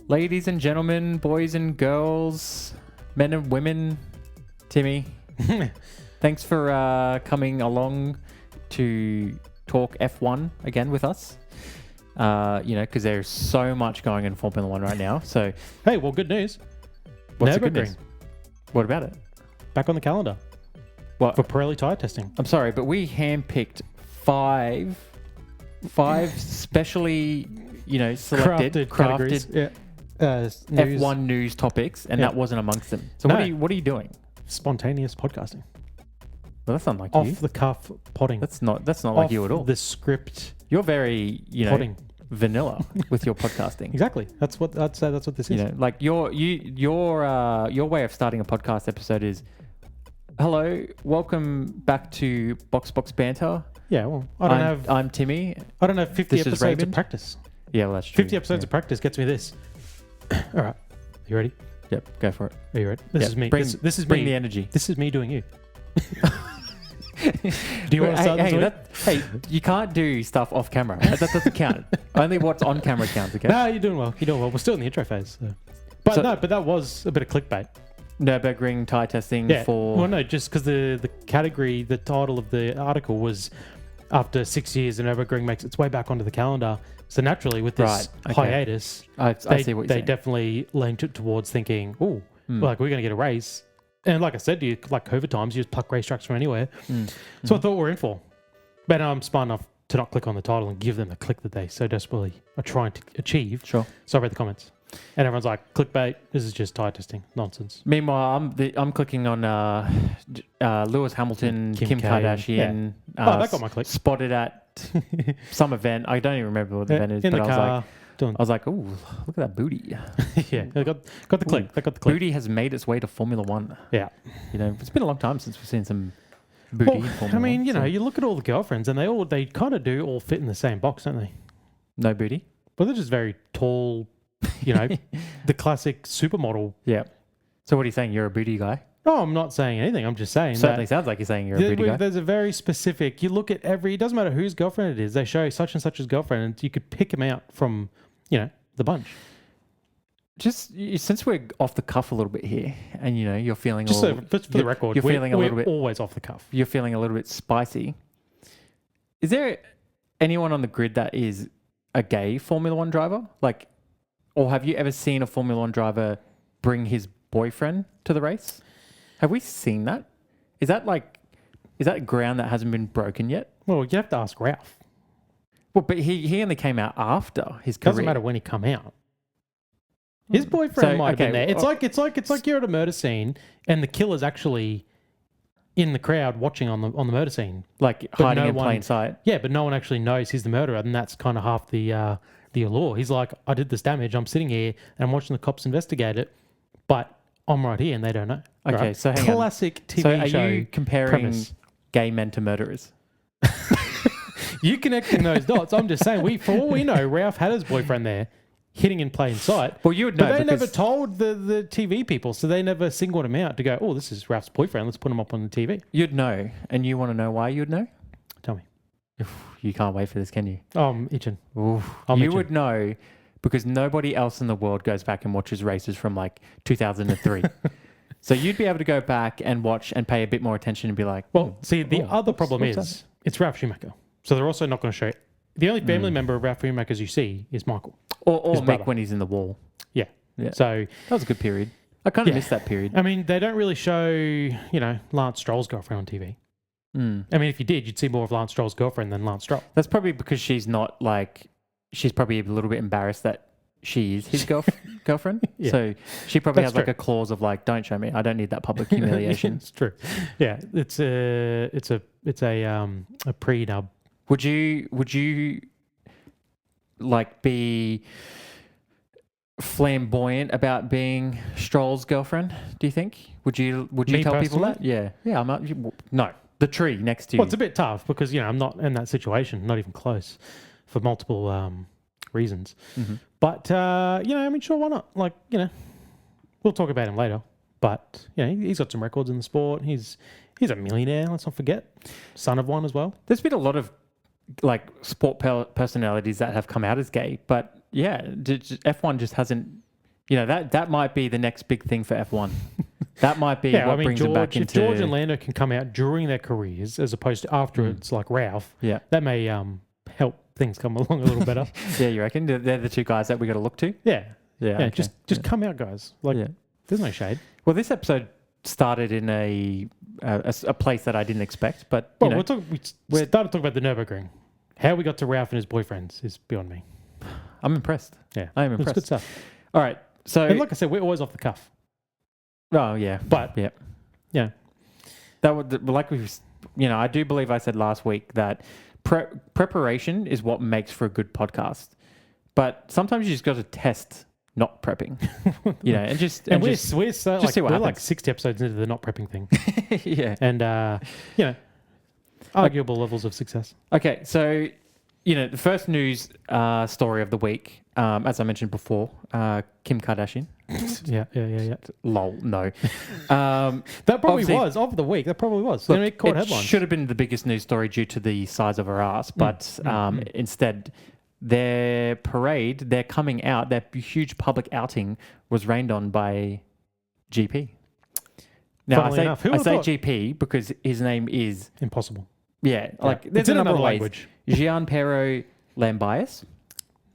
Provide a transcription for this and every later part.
Ladies and gentlemen, boys and girls, men and women, Timmy, thanks for coming to talk F1 again with us. Because there's so much going in Formula One right now. So, hey, well, good news. What's the good news? What about it? Back on the calendar. What? For Pirelli tyre testing. I'm sorry, but we handpicked five specially, selected, crafted F1 news topics, and that wasn't amongst them. So what are you doing? Spontaneous podcasting. Well, that's not like Off you. the cuff potting. That's not like you at all. The script. You're very, potting. Vanilla with your podcasting. Exactly. That's what I'd say. That's what this is. Like your way of starting a podcast episode is, hello, welcome back to Box Banter. Yeah, well, I'm Timmy. I don't have 50 This is episodes Raymond. of practice. Yeah, well, that's true. 50 episodes of practice gets me this. All right. You ready? Yep, go for it. Are you ready? This is me. This is bring me. the energy. This is me doing you. Do you want to start this week? Hey, you can't do stuff off camera. That doesn't count. Only what's on camera counts, okay? No, you're doing well. We're still in the intro phase. So. But that was a bit of clickbait. Nürburgring tyre testing for... Well, no, just because the category, the title of the article was after 6 years, the Nürburgring makes its way back onto the calendar. So naturally, with this hiatus, I see what you're saying. They definitely leaned it towards thinking, we're going to get a race. And like I said to you, like COVID times, you just pluck racetracks from anywhere. So I thought we're in for. But I'm smart enough to not click on the title and give them the click that they so desperately are trying to achieve. Sure. So I read the comments. And everyone's like, clickbait, this is just tyre testing. Nonsense. Meanwhile, I'm clicking on Lewis Hamilton, Kim Kardashian. Yeah. That got my click. Spotted at some event. I don't even remember what the event is. In the car. I was like, oh, look at that booty. Yeah, they got the click. They got the click. Booty has made its way to Formula One. Yeah. It's been a long time since we've seen some booty in Formula One. You look at all the girlfriends and they kind of do all fit in the same box, don't they? No booty? But they're just very tall, the classic supermodel. Yeah. So what are you saying? You're a booty guy? No, I'm not saying anything. I'm just saying Certainly sounds like you're saying you're a booty guy. There's a very specific... You look at it doesn't matter whose girlfriend it is. They show such and such's girlfriend and you could pick him out from, the bunch. Just since we're off the cuff a little bit here, and you're feeling just for the record, you're feeling a little bit always off the cuff. You're feeling a little bit spicy. Is there anyone on the grid that is a gay Formula One driver? Or have you ever seen a Formula One driver bring his boyfriend to the race? Have we seen that? Is that ground that hasn't been broken yet? Well, you have to ask Ralph. Well, but he only came out after his career. Doesn't matter when he come out. His boyfriend might have been there. It's like you're at a murder scene and the killer's actually in the crowd watching on the murder scene, hiding in plain sight. Yeah, but no one actually knows he's the murderer, and that's kind of half the allure. He's like, I did this damage. I'm sitting here and I'm watching the cops investigate it, but I'm right here and they don't know. Okay, right? so hang classic on. TV show. So are you comparing gay men to murderers? You connecting those dots. I'm just saying, for all we know, Ralph had his boyfriend there, hitting in plain sight. Well, you would know. But they never told the TV people, so they never singled him out to go, oh, this is Ralph's boyfriend. Let's put him up on the TV. You'd know. And you want to know why you'd know? Tell me. You can't wait for this, can you? Oh, I'm itching. You would know because nobody else in the world goes back and watches races from 2003. So you'd be able to go back and watch and pay a bit more attention and be like... Well, the other problem is it's Ralph Schumacher. So they're also not going to show it. The only family member of Ralph Schumacher's you see is Michael. Or Mick when he's in the wall. Yeah. So that was a good period. I kind of missed that period. I mean, they don't really show, Lance Stroll's girlfriend on TV. I mean, if you did, you'd see more of Lance Stroll's girlfriend than Lance Stroll. That's probably because she's not she's probably a little bit embarrassed that she is his girlfriend. Yeah. So she probably has a clause of don't show me. I don't need that public humiliation. It's true. Yeah. It's a pre-dub. Would you be flamboyant about being Stroll's girlfriend? Do you think? Would you tell people that? Yeah. I'm not. No, the tree next to you. Well, it's a bit tough because I'm not in that situation, not even close, for multiple reasons. Mm-hmm. But sure, why not? We'll talk about him later. But he's got some records in the sport. He's a millionaire. Let's not forget, son of one as well. There's been a lot of sport personalities that have come out as gay, but F1 just hasn't you know, that might be the next big thing for F1. That might be what brings them back into... If George and Lando can come out during their careers as opposed to afterwards, like Ralph, that may help things come along a little better. Yeah, you reckon? They're the two guys that we got to look to? Yeah. Okay. Just come out, guys. Like, there's no shade. Well, this episode started in a place that I didn't expect, but we started talking about the Nürburgring. How we got to Ralph and his boyfriends is beyond me. I'm impressed. Yeah, I am impressed. It's good stuff. All right, so and like I said, we're always off the cuff. Oh yeah, but that would like we, I do believe I said last week that preparation is what makes for a good podcast, but sometimes you just got to test not prepping, and just and we're so just like see what we're happens. like 60 episodes into the not prepping thing. Yeah, and arguable levels of success. Okay, so the first news story of the week, as I mentioned before, Kim Kardashian. Yeah. Lol, no. That probably was of the week. That probably was. Look, it headlines. Should have been the biggest news story due to the size of her ass, but instead, their parade, their coming out, their huge public outing was rained on by GP. Now, I say GP because his name is... Impossible. Yeah, like there's a number of ways. Language. GianPiero Lambiase.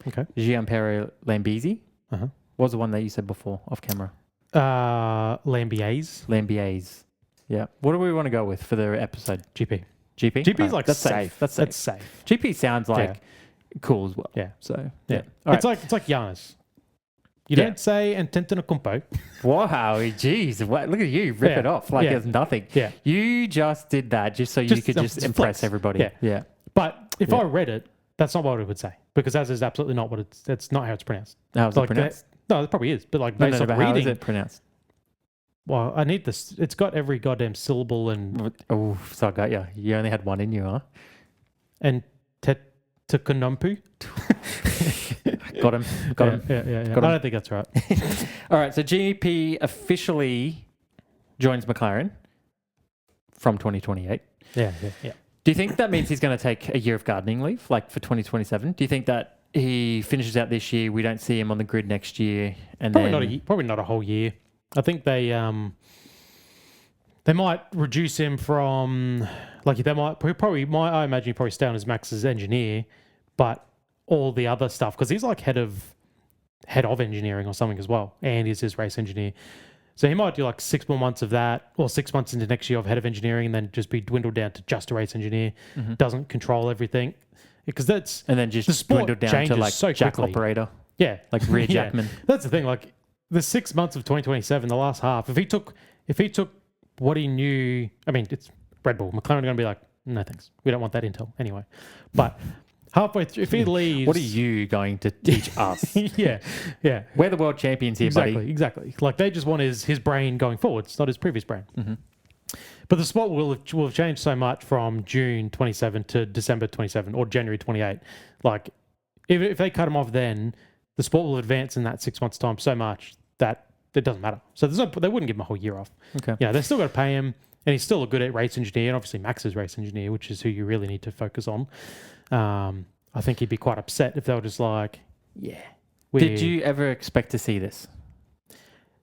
Okay. GianPiero Lambiase. What was the one that you said before off camera? Lambiase. Lambiase. Yeah. What do we want to go with for the episode? GP. GP? GP is like that's safe. That's safe. GP sounds like cool as well. Yeah. So yeah. All it's right. like Giannis. You don't say Antetokounmpo. Wow, jeez. Look at you. Rip it off like it's nothing. Yeah. You just did that just so you could just impress everybody. Yeah. But if I read it, that's not what it would say. Because that is absolutely not what that's not how it's pronounced. How is it pronounced? No, it probably is. But like based off reading. How is it pronounced? Well, I need this. It's got every goddamn syllable and... Oh, so I got you. You only had one in you, huh? And Tekunumpu. Got him. Yeah. I don't think that's right. All right, so GP officially joins McLaren from 2028. Yeah. Do you think that means he's going to take a year of gardening leave, like for 2027? Do you think that he finishes out this year, we don't see him on the grid next year, and probably not a whole year. I think they might reduce him from I imagine he probably stay on as Max's engineer, but all the other stuff, because he's like head of engineering or something as well, and he's his race engineer. So he might do like 6 more months of that, or 6 months into next year of head of engineering, and then just be dwindled down to just a race engineer, doesn't control everything. Because that's... And then just the sport dwindled down to like so jack quickly. operator. Yeah. Like rear jackman. That's the thing, like the 6 months of 2027, the last half, if he took what he knew, I mean, it's Red Bull. McLaren are going to be like, no thanks. We don't want that intel anyway. But halfway through, if he leaves... What are you going to teach us? Yeah. We're the world champions here, buddy. Exactly. Like they just want his brain going forwards, not his previous brain. But the sport will have changed so much from June 27 to December 27 or January 28. Like if they cut him off then, the sport will advance in that 6 months' time so much that it doesn't matter. So they wouldn't give him a whole year off. Okay. Yeah, they're still got to pay him, and he's still a good race engineer, and obviously Max's race engineer, which is who you really need to focus on. I think he'd be quite upset if they were just like, Did you ever expect to see this?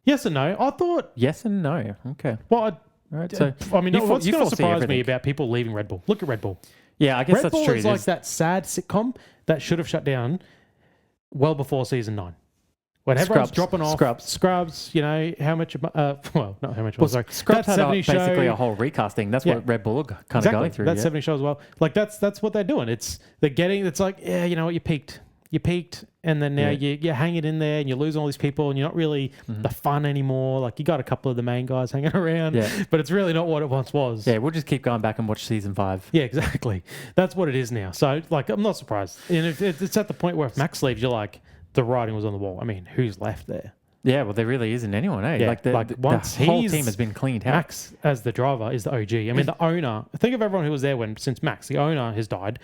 Yes and no. I thought... Yes and no. Okay. Well, all right, so I mean, what's going to surprise everything. me about people leaving Red Bull? Look at Red Bull. Yeah, I guess Red that's Bull true. Red Bull is like that sad sitcom that should have shut down well before season 9. When everyone's dropping off. Scrubs, how much... well, not how much... Well, sorry. Scrubs had basically a whole recasting. That's what Red Bull are kind of going through. That's 70 show as well. Like, that's what they're doing. It's like, you know what, you peaked. You peaked, and then now you hang it in there, and you lose all these people, and you're not really the fun anymore. Like, you got a couple of the main guys hanging around, but it's really not what it once was. Yeah, we'll just keep going back and watch season 5. Yeah, exactly. That's what it is now. So, like, I'm not surprised. And it's at the point where if Max leaves, you're like, the writing was on the wall. I mean, who's left there? Yeah, well, there really isn't anyone, eh? Yeah, once the whole team has been cleaned out. Max, as the driver, is the OG. I mean, the owner, think of everyone who was there since Max. The owner has died.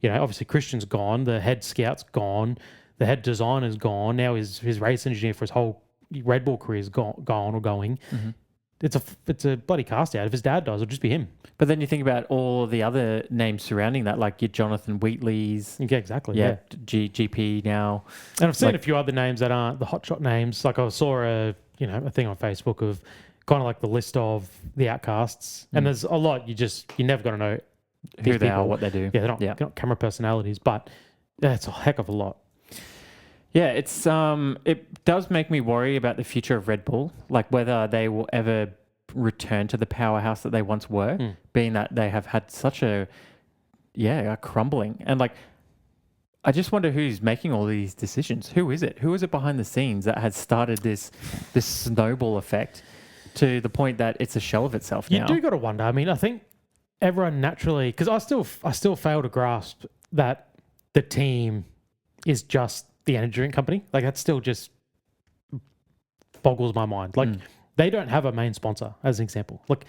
Obviously, Christian's gone. The head scout's gone. The head designer's gone. Now his race engineer for his whole Red Bull career is gone or going. it's a bloody cast out. If his dad dies, it'll just be him. But then you think about all the other names surrounding that, like your Jonathan Wheatley's. Yeah, exactly. Yeah. GP now. And I've seen a few other names that aren't the hotshot names. Like I saw a thing on Facebook of kind of like the list of the outcasts. And there's a lot you never got to know Who they are, what they do. Yeah, they're not camera personalities, but it's a heck of a lot. Yeah, it's it does make me worry about the future of Red Bull, like whether they will ever return to the powerhouse that they once were, being that they have had such a crumbling. And like, I just wonder who's making all these decisions. Who is it? Who is it behind the scenes that has started this snowball effect to the point that it's a shell of itself now? You do got to wonder. I mean, I think everyone naturally, because I still fail to grasp that the team is just the energy drink company. Like that still just boggles my mind. Like they don't have a main sponsor, as an example. Like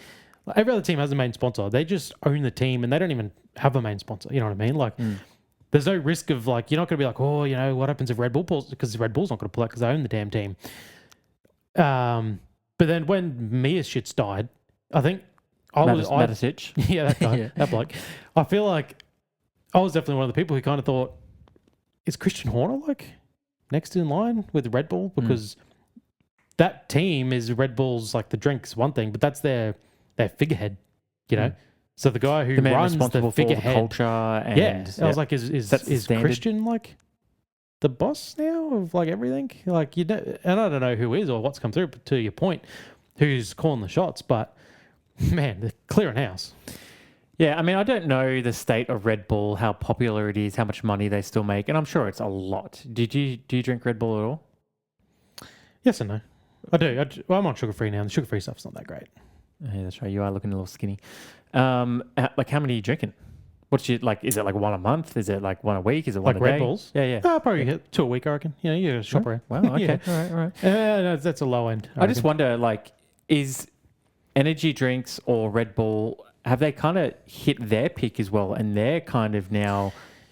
every other team has a main sponsor. They just own the team and they don't even have a main sponsor. You know what I mean? Like there's no risk of like, you're not going to be like, oh, what happens if Red Bull pulls, because Red Bull's not going to pull out because they own the damn team. But then when Mia's shits died, I think Matisich. Yeah, that guy, that bloke. I feel like I was definitely one of the people who kind of thought, is Christian Horner like next in line with Red Bull? Because that team is Red Bull's, like the drinks one thing, but that's their figurehead, So the guy who runs the figurehead, for the culture, and I was like, is Christian like the boss now of like everything? Like and I don't know who is or what's come through. But to your point, who's calling the shots? But man, they're clearing house. Yeah, I mean, I don't know the state of Red Bull, how popular it is, how much money they still make, and I'm sure it's a lot. Do you drink Red Bull at all? Yes and no. I do. I'm on sugar-free now, and the sugar-free stuff's not that great. Yeah, that's right. You are looking a little skinny. Like, how many are you drinking? What's your, like, is it like one a month? Is it like one a week? Is it one like a day? Red Bulls? Yeah. I'll probably hit 2 a week, I reckon. You gotta shop around. Wow, okay. Yeah. All right. No, that's a low end. I just wonder, like, is energy drinks or Red Bull, have they kind of hit their peak as well, and they're kind of now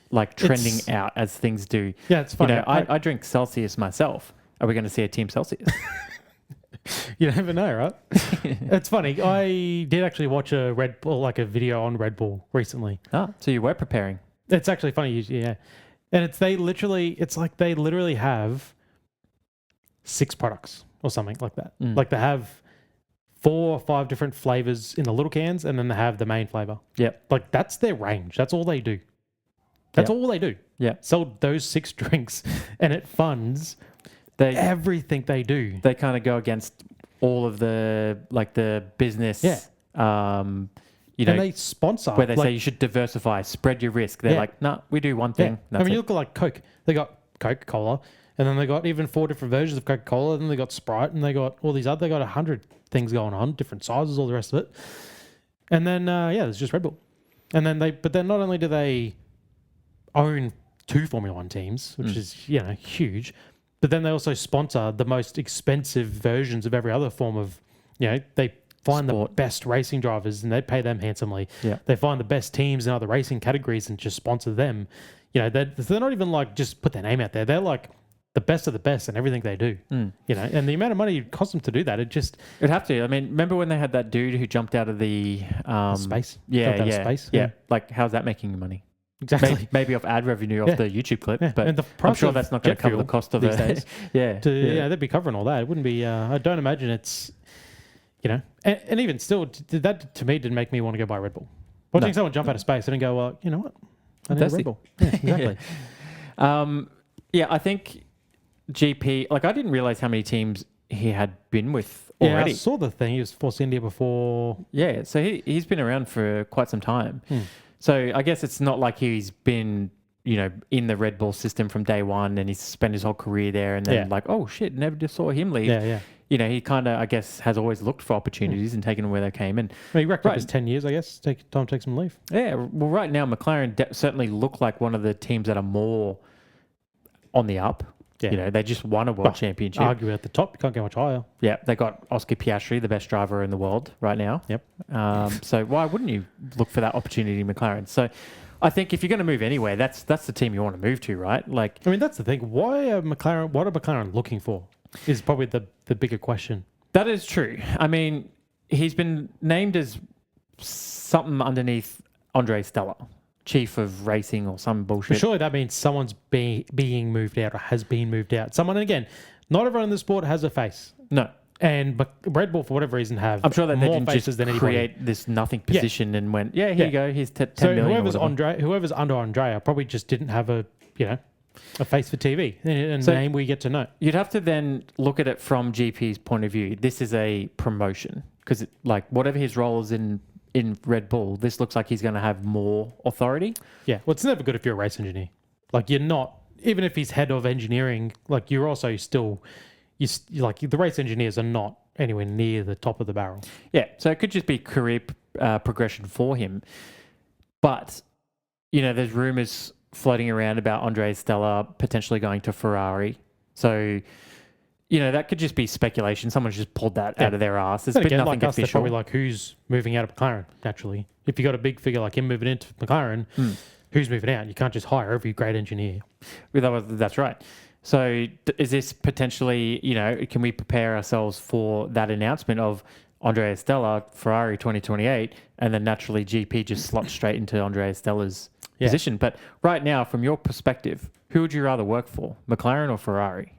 like trending out as things do? Yeah, it's funny. I drink Celsius myself. Are we going to see a Team Celsius? You never know, right? It's funny. I did actually watch a Red Bull, like a video on Red Bull recently. Ah, so you were preparing. It's actually funny, yeah. And it's like they literally have 6 products or something like that. Like they have 4 or 5 different flavors in the little cans, and then they have the main flavor. Yep. Like that's their range. That's all they do. That's all they do. Yeah. Sell those 6 drinks, and it funds everything they do. They kind of go against all of the business. Yeah. And they sponsor where they say you should diversify, spread your risk. They're like, nah, we do one thing. I mean, you look at like Coke. They got Coca-Cola, and then they got even 4 different versions of Coca-Cola, and then they got Sprite, and they got all these other. They got 100 things going on, different sizes, all the rest of it. And then there's just Red Bull. And then but then not only do they own 2 Formula One teams, which is huge, but then they also sponsor the most expensive versions of every other form of they find the best racing drivers and they pay them handsomely. Yeah. They find the best teams in other racing categories and just sponsor them. They're not even like just put their name out there. They're like the best of the best in everything they do. And the amount of money it costs them to do that, it'd have to. I mean, remember when they had that dude who jumped out of the space? Space. Yeah. Like, how's that making you money? Exactly. Maybe off ad revenue off the YouTube clip, but and I'm sure that's not going to cover the cost of these days. They'd be covering all that. It wouldn't be. I don't imagine it's. And even still, that to me didn't make me want to go buy Red Bull. Watching someone jump out of space, I didn't go, well, you know what? I need a Red Bull. Yeah, exactly. I think GP. Like, I didn't realize how many teams he had been with already. Yeah, I saw the thing. He was Force India before. Yeah, so he's been around for quite some time. So I guess it's not like he's been, in the Red Bull system from day one and he's spent his whole career there and then like, oh shit, never just saw him leave. Yeah. He kind of, I guess, has always looked for opportunities and taken them where they came. And he racked up his 10 years, I guess. Time to take some leave. Yeah, well, right now McLaren certainly look like one of the teams that are more on the up. Yeah. They just won a world championship. Arguably at the top, you can't get much higher. Yeah, they got Oscar Piastri, the best driver in the world right now. Yep. So why wouldn't you look for that opportunity in McLaren? So I think if you're going to move anywhere, that's the team you want to move to, right? Like, I mean, that's the thing. What are McLaren looking for? Is probably the bigger question. That is true. I mean, he's been named as something underneath Andrea Stella, chief of racing or some bullshit. But surely that means someone's being moved out or has been moved out. Someone, and again, not everyone in the sport has a face. No. But Red Bull, for whatever reason, have I'm sure that they more didn't faces just than anybody. create this nothing position and went, here you go, here's 10 So million. whoever's under Andrea probably just didn't have a face for TV and So name we get to know. You'd have to then look at it from GP's point of view. This is a promotion because, like, whatever his role is in Red Bull, this looks like he's going to have more authority. Yeah, well, it's never good if you're a race engineer. Like, you're not, even if he's head of engineering, like, you're also still, like, the race engineers are not anywhere near the top of the barrel. Yeah, so it could just be career progression for him. But, there's rumours floating around about Andrea Stella potentially going to Ferrari. So, that could just be speculation. Someone's just pulled that out of their ass. There's been again, nothing like us, they're official. probably like, who's moving out of McLaren, naturally? If you got a big figure like him moving into McLaren, who's moving out? You can't just hire every great engineer. That's right. So is this potentially, can we prepare ourselves for that announcement of Andrea Stella, Ferrari 2028, and then naturally GP just slots straight into Andrea Stella's position? But right now, from your perspective, who would you rather work for, McLaren or Ferrari?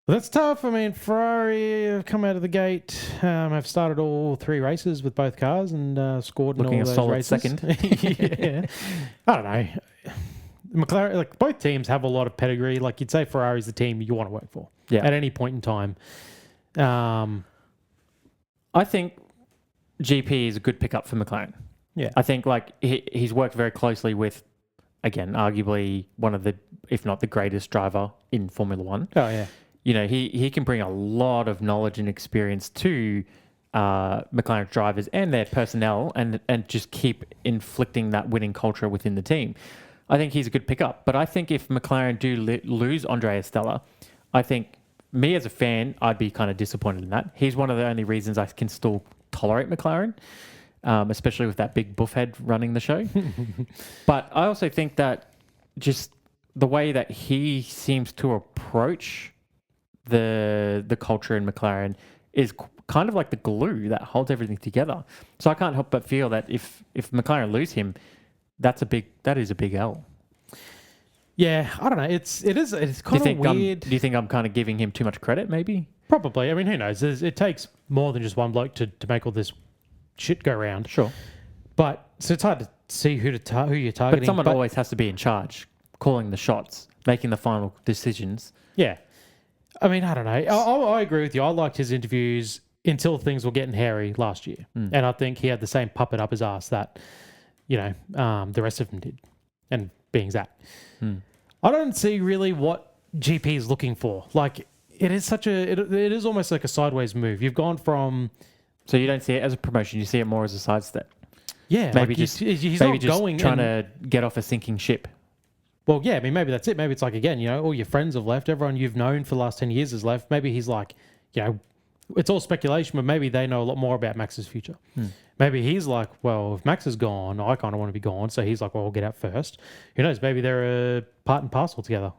That's tough. I mean, Ferrari have come out of the gate, have started all 3 races with both cars and scored Looking in all a those solid races. second. Yeah. I don't know. McLaren, like, both teams have a lot of pedigree. Like, you'd say Ferrari's the team you want to work for at any point in time. I think GP is a good pickup for McLaren. Yeah. I think, like, he's worked very closely with, again, arguably one of the, if not the greatest driver in Formula One. Oh, yeah. He can bring a lot of knowledge and experience to McLaren drivers and their personnel and just keep inflicting that winning culture within the team. I think he's a good pickup. But I think if McLaren do lose Andrea Stella, I think me as a fan, I'd be kind of disappointed in that. He's one of the only reasons I can still tolerate McLaren, especially with that big buff head running the show. But I also think that just the way that he seems to approach the culture in McLaren is kind of like the glue that holds everything together. So I can't help but feel that if McLaren lose him, that is a big L. Yeah, I don't know. It's kind of weird. Do you think I'm kind of giving him too much credit? Maybe. Probably. I mean, who knows? It takes more than just one bloke to make all this shit go round. Sure. But so it's hard to see who you're targeting. But someone always has to be in charge, calling the shots, making the final decisions. Yeah. I mean, I don't know. I agree with you. I liked his interviews until things were getting hairy last year. And I think he had the same puppet up his ass that, the rest of them did. And being Zach. I don't see really what GP is looking for. Like, it is it is almost like a sideways move. You've gone from... So you don't see it as a promotion. You see it more as a sidestep. Yeah. Maybe like just he's not going trying to get off a sinking ship. Well, yeah, I mean, maybe that's it. Maybe it's like, again, all your friends have left. Everyone you've known for the last 10 years has left. Maybe he's like, it's all speculation, but maybe they know a lot more about Max's future. Maybe he's like, well, if Max is gone, I kind of want to be gone. So he's like, well, we'll get out first. Who knows? Maybe they're a part and parcel together.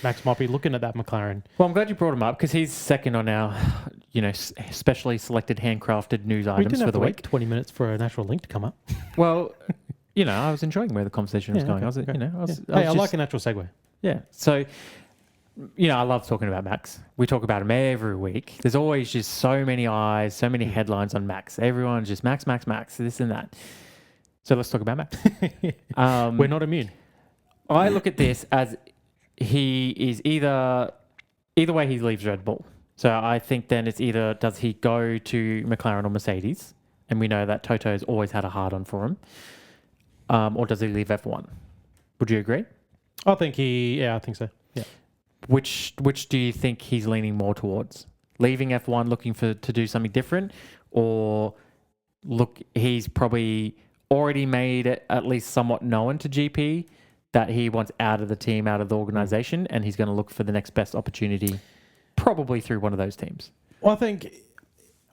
Max might be looking at that McLaren. Well, I'm glad you brought him up because he's second on our, specially selected handcrafted news items for the week. 20 minutes for a natural link to come up. Well, I was enjoying where the conversation was going. I like a natural segue. Yeah. So, I love talking about Max. We talk about him every week. There's always just so many eyes, so many headlines on Max. Everyone's just Max, this and that. So let's talk about Max. We're not immune. I look at this as he is either way he leaves Red Bull. So I think then it's either does he go to McLaren or Mercedes, and we know that Toto's always had a hard on for him, or does he leave F1? Would you agree? I think I think so. Yeah. Which do you think he's leaning more towards? Leaving F1, looking to do something different, or he's probably already made it at least somewhat known to GP that he wants out of the team, out of the organization, and he's going to look for the next best opportunity, probably through one of those teams. Well,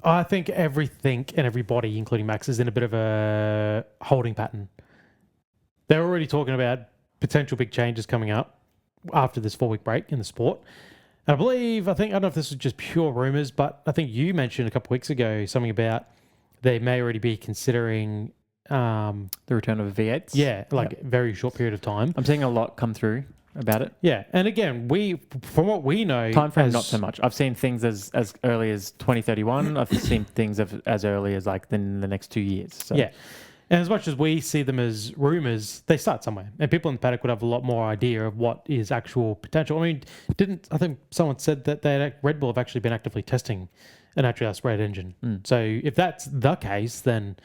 I think everything and everybody, including Max, is in a bit of a holding pattern. They're already talking about potential big changes coming up after this 4-week break in the sport. And I don't know if this was just pure rumors, but I think you mentioned a couple of weeks ago something about they may already be considering the return of V8s. Yeah, like a very short period of time. I'm seeing a lot come through about it. Yeah, and again, from what we know, time frame not so much. I've seen things as early as 2031. I've seen things as early as like in the next 2 years. So. Yeah, and as much as we see them as rumors, they start somewhere, and people in the paddock would have a lot more idea of what is actual potential. I mean, I think someone said that Red Bull have actually been actively testing an naturally aspirated engine. So if that's the case, then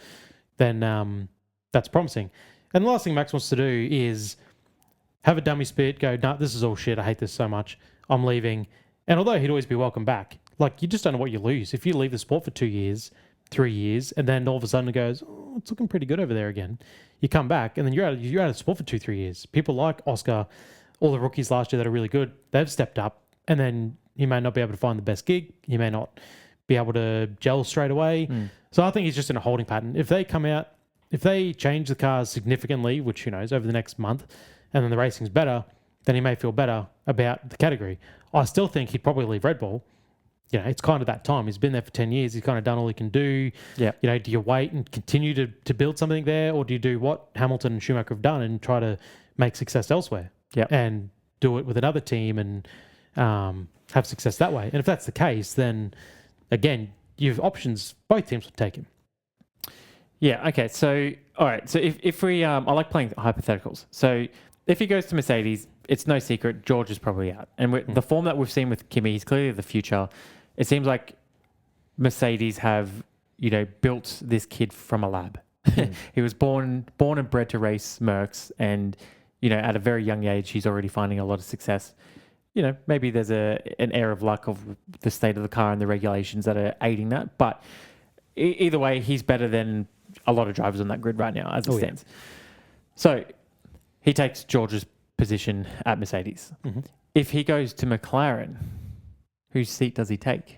that's promising. And the last thing Max wants to do is have a dummy spit, go, nah, this is all shit. I hate this so much. I'm leaving. And although he'd always be welcome back, like you just don't know what you lose. If you leave the sport for 2 years, 3 years, and then all of a sudden it goes, oh, it's looking pretty good over there again. You come back and then you're out of the sport for 2-3 years. People like Oscar, all the rookies last year that are really good, they've stepped up, and then you may not be able to find the best gig. You may not be able to gel straight away. So I think he's just in a holding pattern. If they come out, if they change the cars significantly, which who knows, over the next month, and then the racing's better, then he may feel better about the category. I still think he'd probably leave Red Bull. You know, it's kind of that time. He's been there for 10 years. He's kind of done all he can do. Yeah. You know, do you wait and continue to build something there, or do you do what Hamilton and Schumacher have done and try to make success elsewhere? Yeah. And do it with another team and have success that way. And if that's the case, then again, you have options. Both teams would take him. Yeah. Okay. So, all right. So if we, I like playing hypotheticals. So if he goes to Mercedes, it's no secret George is probably out. And the form that we've seen with Kimi, he's clearly the future. It seems like Mercedes have, built this kid from a lab. He was born and bred to race Mercs, and at a very young age, he's already finding a lot of success. Maybe there's an air of luck of the state of the car and the regulations that are aiding that. But either way, he's better than a lot of drivers on that grid right now, as it stands. Yeah. So he takes George's position at Mercedes. If he goes to McLaren, whose seat does he take?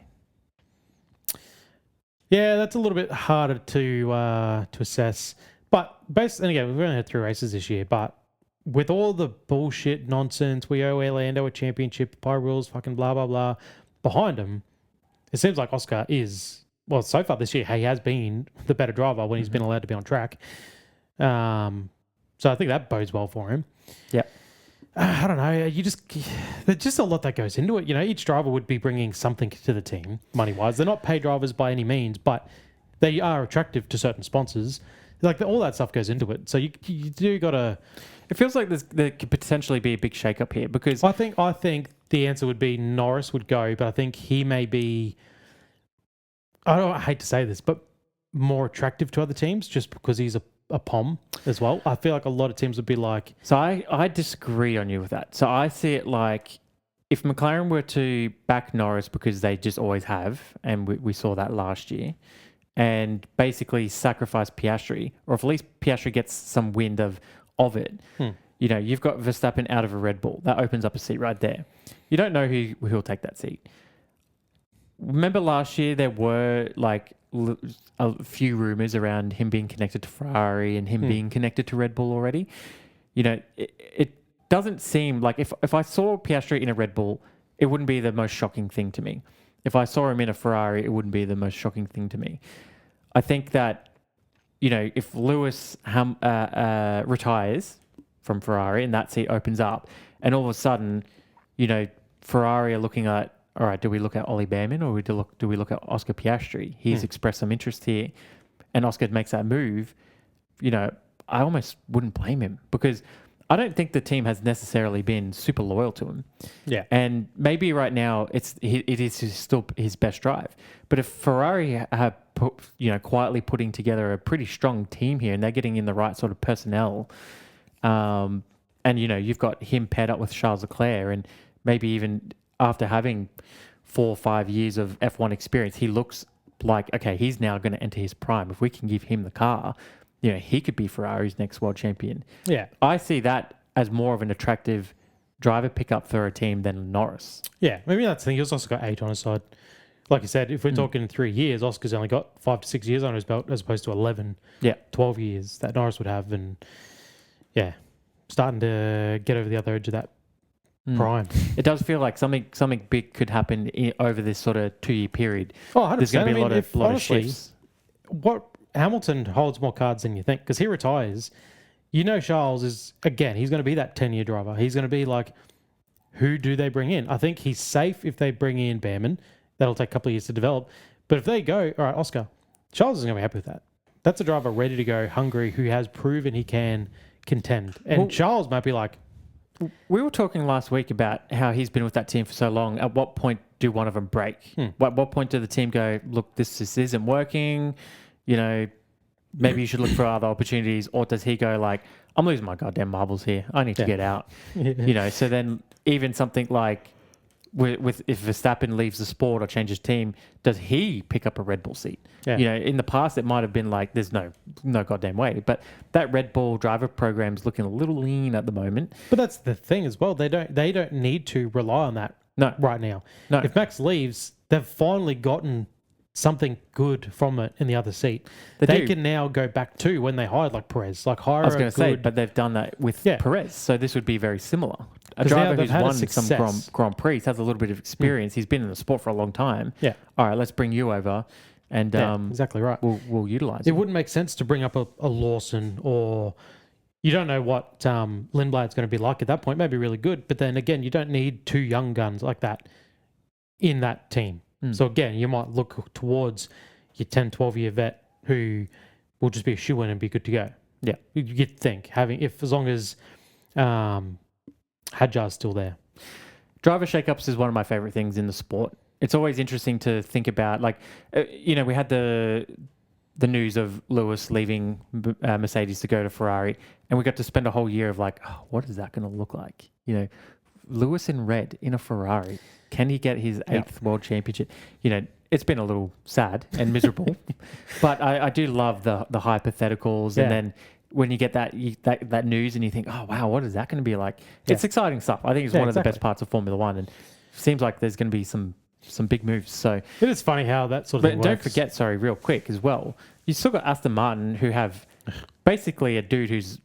Yeah, that's a little bit harder to assess. But and again, we've only had 3 races this year, but with all the bullshit nonsense, we owe Orlando a championship, Pie rules, fucking blah, blah, blah, behind him, it seems like Oscar is, well, so far this year, he has been the better driver when he's been allowed to be on track. So I think that bodes well for him. Yeah. I don't know. There's just a lot that goes into it. Each driver would be bringing something to the team, money-wise. They're not paid drivers by any means, but they are attractive to certain sponsors. Like all that stuff goes into it. So you do got to. It feels like there could potentially be a big shake-up here because I think the answer would be Norris would go, but I think he may be. I hate to say this, but more attractive to other teams just because he's a POM as well. I feel like a lot of teams would be like... So I disagree on you with that. So I see it like if McLaren were to back Norris because they just always have, and we saw that last year, and basically sacrifice Piastri, or if at least Piastri gets some wind of it, you've got Verstappen out of a Red Bull. That opens up a seat right there. You don't know who'll take that seat. Remember last year there were like a few rumors around him being connected to Ferrari and him being connected to Red Bull already. It doesn't seem like if I saw Piastri in a Red Bull, it wouldn't be the most shocking thing to me. If I saw him in a Ferrari, it wouldn't be the most shocking thing to me. I think that, if Lewis retires from Ferrari and that seat opens up, and all of a sudden, Ferrari are looking at, all right, do we look at Ollie Behrman or do we look at Oscar Piastri? He's expressed some interest here, and Oscar makes that move. I almost wouldn't blame him because I don't think the team has necessarily been super loyal to him. Yeah, and maybe right now it is still his best drive. But if Ferrari have quietly putting together a pretty strong team here, and they're getting in the right sort of personnel, and you've got him paired up with Charles Leclerc, and maybe even after having 4 or 5 years of F1 experience, he looks like, okay, he's now going to enter his prime. If we can give him the car, he could be Ferrari's next world champion. Yeah. I see that as more of an attractive driver pickup for a team than Norris. Yeah, maybe that's the thing. He's also got 8 on his side. Like you said, if we're talking 3 years, Oscar's only got 5 to 6 years on his belt as opposed to 11, 12 years that Norris would have. And yeah, starting to get over the other edge of that primed. It does feel like something big could happen over this sort of 2-year period. Oh, 100%. There's going to be a lot of honestly, shifts. What Hamilton holds more cards than you think because he retires. Charles is, again, he's going to be that 10-year driver. He's going to be like, who do they bring in? I think he's safe if they bring in Behrman. That'll take a couple of years to develop. But if they go, all right, Oscar, Charles is going to be happy with that. That's a driver ready to go, hungry, who has proven he can contend. And Charles might be like... We were talking last week about how he's been with that team for so long. At what point do one of them break? At what point do the team go, look, this isn't working, maybe you should look for other opportunities? Or does he go like, I'm losing my goddamn marbles here. I need to get out. So then even something like with if Verstappen leaves the sport or changes team, does he pick up a Red Bull seat? In the past, it might have been like, there's no goddamn way. But that Red Bull driver program's looking a little lean at the moment. But that's the thing as well. They don't need to rely on that right now. No. If Max leaves, they've finally gotten something good from it in the other seat. They can now go back to when they hired like Perez, like hire. I was going to say, but they've done that with Perez, so this would be very similar. A driver who's won some Grand Prix, has a little bit of experience. He's been in the sport for a long time. Yeah. All right, let's bring you over, and exactly right. We'll utilize it. It wouldn't make sense to bring up a Lawson, or you don't know what Lindblad's going to be like at that point. Maybe really good, but then again, you don't need two young guns like that in that team. So again, you might look towards your 10, 12-year vet who will just be a shoe-in and be good to go. Yeah. You'd think, as long as Hadjar's still there. Driver shakeups is one of my favorite things in the sport. It's always interesting to think about, like, we had the news of Lewis leaving Mercedes to go to Ferrari, and we got to spend a whole year of like, oh, what is that going to look like? Lewis in red in a Ferrari. Can he get his 8th world championship? It's been a little sad and miserable, but I do love the hypotheticals. And then when you get that news and you think, oh, wow, what is that going to be like? It's exciting stuff. I think it's one of the best parts of Formula One, and seems like there's going to be some big moves. So it is funny how that sort of thing works. Don't forget, real quick as well, you still got Aston Martin, who have basically a dude who's,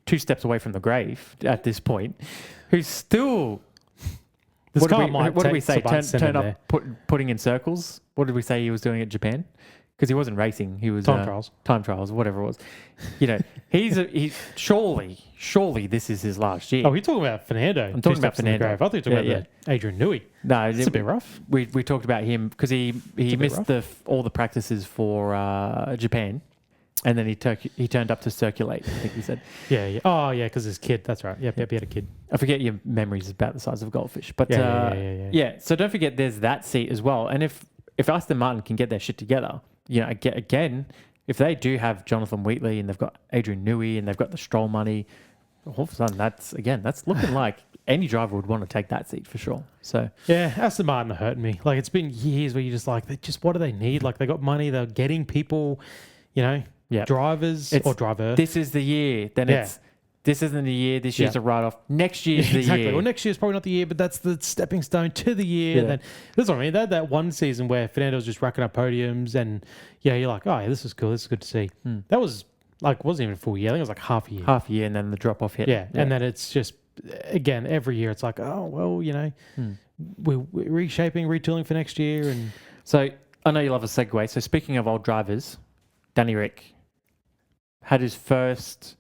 two steps away from the grave at this point, who's still... What did we say? Turn up, putting in circles. What did we say he was doing at Japan? Because he wasn't racing. He was time trials, whatever it was. He's surely this is his last year. Oh, you're talking about Fernando. I'm talking about Fernando. I thought you were talking about Adrian Newey. No, it's a bit rough. We talked about him because he missed all the practices for Japan. And then he turned up to circulate, I think he said. Yeah. Oh, yeah, because his kid. That's right. Yep, he had a kid. I forget your memories about the size of a goldfish. But yeah. So don't forget there's that seat as well. And if Aston Martin can get their shit together, again, if they do have Jonathan Wheatley and they've got Adrian Newey and they've got the Stroll money, all of a sudden that's looking like any driver would want to take that seat for sure. So yeah, Aston Martin are hurting me. Like, it's been years where you're just like, what do they need? Like, they got money, they're getting people, drivers or driver. This is the year. Then this isn't the year. This year's a write-off. Next year's the year. Well, next year's probably not the year, but that's the stepping stone to the year. And then that's what I mean. They had that one season where Fernando was just racking up podiums, and you're like, oh, yeah, this is cool. This is good to see. That was wasn't even a full year. I think it was like half a year. Half a year, and then the drop-off hit. Yeah, and then it's just, again, every year it's like, oh, well, we're reshaping, retooling for next year. And so I know you love a segue. So speaking of old drivers, Danny Rick had his first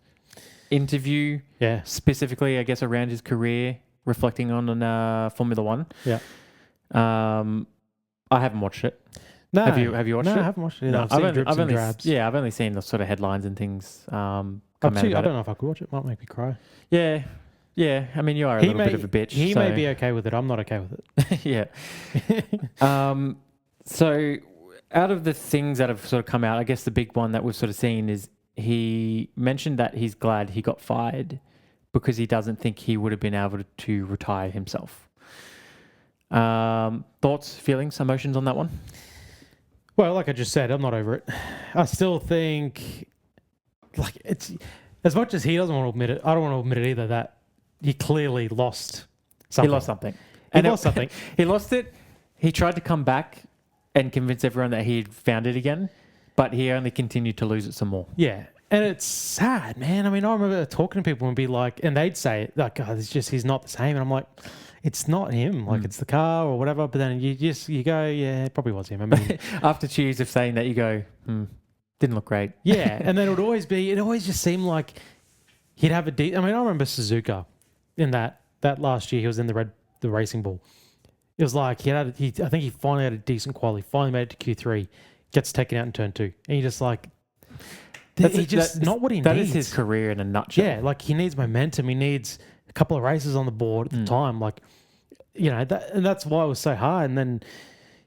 interview, specifically, I guess, around his career, reflecting on Formula One. Yeah. I haven't watched it. No. Have you watched it? No, I haven't watched it. No, I've only seen the sort of headlines and things come out about I don't know if I could watch it. It might make me cry. Yeah. Yeah. I mean, you are a little bit of a bitch. He may be okay with it. I'm not okay with it. Yeah. So out of the things that have sort of come out, I guess the big one that we've sort of seen is he mentioned that he's glad he got fired because he doesn't think he would have been able to retire himself. Thoughts, feelings, emotions on that one? Well, like I just said, I'm not over it. I still think, like, it's as much as he doesn't want to admit it, I don't want to admit it either, that he clearly lost something. He lost something. He lost it. He tried to come back and convince everyone that he had found it again, but he only continued to lose it some more. Yeah. And it's sad, man. I mean, I remember talking to people and be like, and they'd say, like, oh, he's not the same. And I'm like, it's not him. Like, it's the car or whatever. But then you go, yeah, it probably was him. I mean, after 2 years of saying that, you go, didn't look great. Yeah. And then it always just seemed like he'd have I mean, I remember Suzuka in that last year, he was in the Racing Bull. It was like I think he finally had a decent quality, finally made it to Q3, gets taken out in turn 2. And you're just like, not what he needs. That is his career in a nutshell. Yeah, like he needs momentum. He needs a couple of races on the board at the time. Like, and that's why it was so hard. And then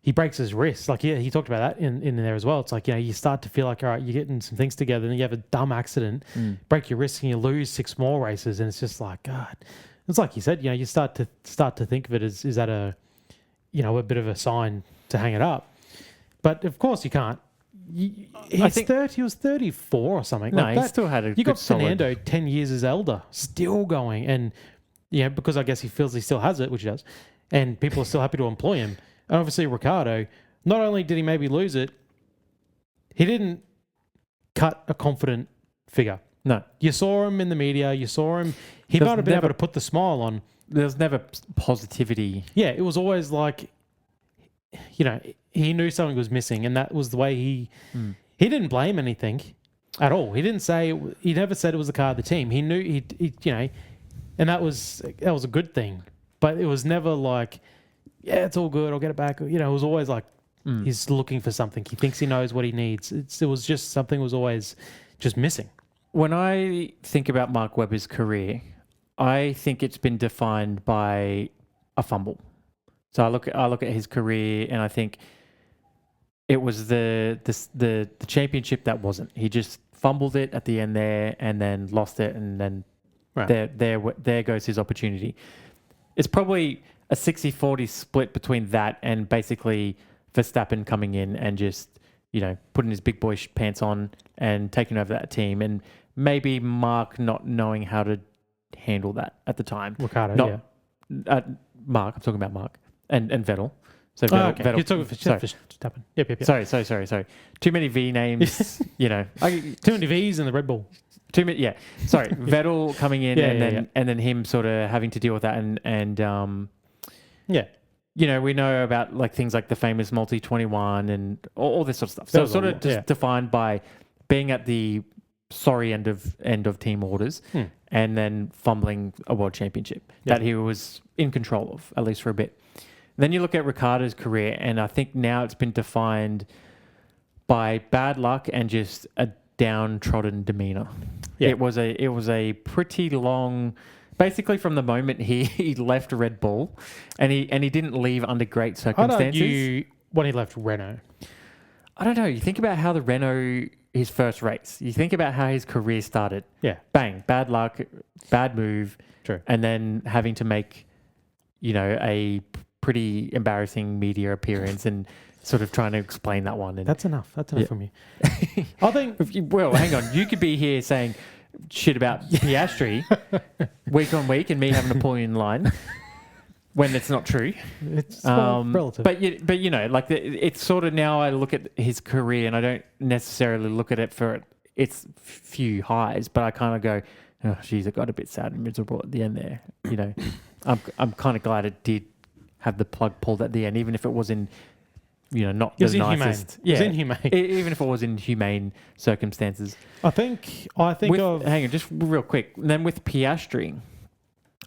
he breaks his wrist. Like, yeah, he talked about that in there as well. It's like, you start to feel like, all right, you're getting some things together, and then you have a dumb accident, break your wrist, and you lose 6 more races. And it's just like, God. It's like you said, you start to think of it as, is that a bit of a sign to hang it up? But of course you can't. He was 34 or something. No, like he still had a You got solid... Fernando 10 years his elder, still going. And, because I guess he feels he still has it, which he does. And people are still happy to employ him. And obviously Ricciardo, not only did he maybe lose it, he didn't cut a confident figure. No. You saw him in the media. You saw him. He might have been able to put the smile on. There's never positivity. Yeah, it was always like, he knew something was missing, and that was the way he didn't blame anything at all. He never said it was the car of the team. He knew and that was a good thing. But it was never like, yeah, it's all good, I'll get it back. It was always like he's looking for something. He thinks he knows what he needs. It was just something was always just missing. When I think about Mark Webber's career, I think it's been defined by a fumble. So I look at his career, and I think it was the championship that wasn't. He just fumbled it at the end there, and then lost it, and then there goes his opportunity. It's probably a 60-40 split between that and basically Verstappen coming in and just putting his big boy pants on and taking over that team, and maybe Mark not knowing how to handle that at the time. Ricciardo, Mark, I'm talking about Mark and Vettel. So Vettel, okay. Vettel. You're talking for Verstappen. Yep. Sorry. Too many V names. Too many V's in the Red Bull. Too many. Yeah. Sorry. Vettel coming in and then him sort of having to deal with that and we know about like things like the famous multi 21 and all this sort of stuff. So it's sort of just defined by being at the sorry end of team orders and then fumbling a world championship that he was in control of, at least for a bit. Then you look at Ricciardo's career, and I think now it's been defined by bad luck and just a downtrodden demeanor. Yeah. It was a pretty long, basically from the moment he left Red Bull, and he didn't leave under great circumstances. When he left Renault, I don't know. You think about how the Renault, his first race. You think about how his career started. Yeah, bang, bad luck, bad move. True. And then having to make, a pretty embarrassing media appearance and sort of trying to explain that one. And that's enough. That's enough from you. I think. Well, hang on. You could be here saying shit about Piastri week on week, and me having to pull you in line when it's not true. It's relative. But it's sort of now I look at his career and I don't necessarily look at it for its few highs, but I kind of go, oh, geez, it got a bit sad and miserable at the end there. I'm kind of glad it did have the plug pulled at the end, even if it was in, not the nicest. Yeah, it was inhumane. Even if it was in humane circumstances. I think hang on, just real quick. Then with Piastri,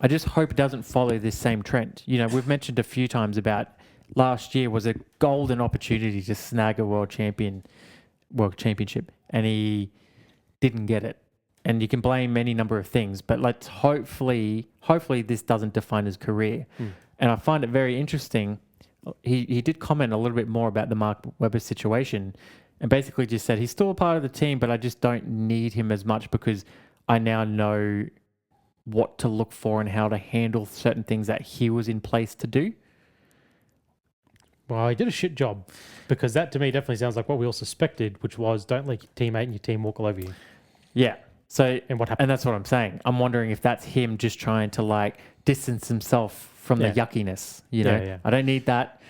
I just hope it doesn't follow this same trend. We've mentioned a few times about last year was a golden opportunity to snag a world championship, and he didn't get it. And you can blame any number of things, but let's hopefully this doesn't define his career. And I find it very interesting. He did comment a little bit more about the Mark Webber situation, and basically just said he's still a part of the team, but I just don't need him as much because I now know what to look for and how to handle certain things that he was in place to do. Well, he did a shit job, because that to me definitely sounds like what we all suspected, which was don't let your teammate and your team walk all over you. Yeah. So, and what happened? And that's what I'm saying. I'm wondering if that's him just trying to distance himself from the yuckiness. I don't need that.